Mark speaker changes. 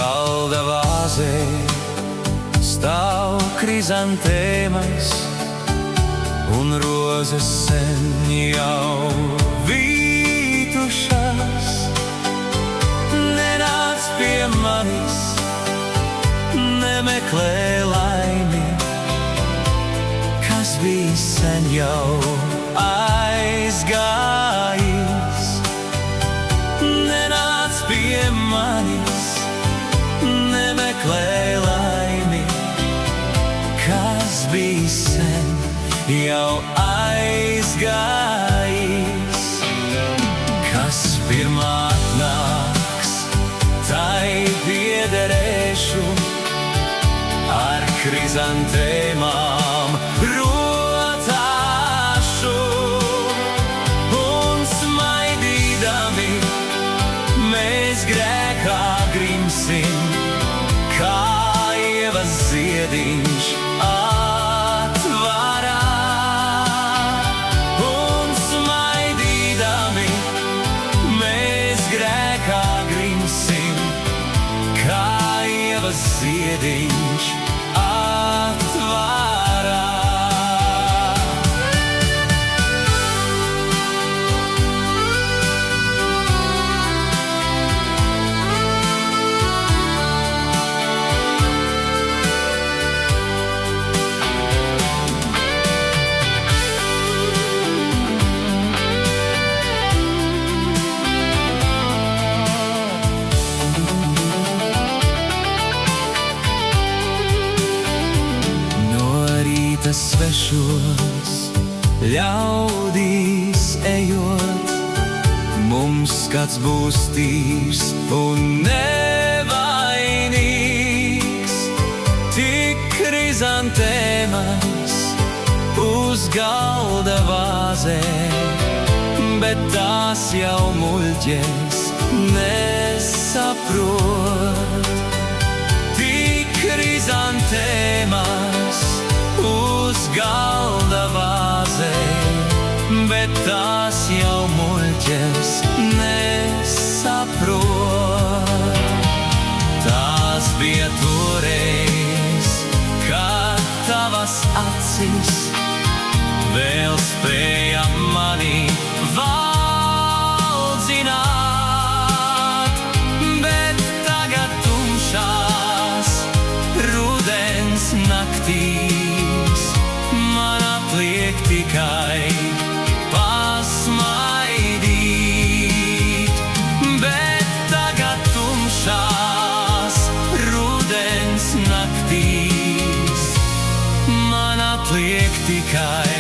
Speaker 1: galda vāzē stāv krizantēmas, un rozes sen jau vītušas. Nenāc pie manis, nemeklē laimi, kas bija sen jau aizgājis. Nenāc pie manis, nemeklē laimi, kas bija sen jau aizgājis. Kas pirmā atnāks, tai piederēšu, ar krizantēmām rotāšu. Un smaidīdami mēs grēkā grimsim, kā ievas ziediņš atvarā. Un smaidīdami mēs grēkā grimsim, kā ievas ziediņš atvarā. Svešos ļaudīs ejot, mums skats būs tīrs un nevainīgs. Tik krizantēmas uz galda vāzē, bet tās jau muļķes nesaprot. Tik krizantēmas uz galda vāzē, bet tās jau muļķes nesaprot. Tās bija toreiz, kad tavas acis vēl spēja mani valdzināt, bet tagad tumšās rudens naktīs man atliek tikai pasmaidīt. Bet tagad tumšās rudens naktīs man atliek tikai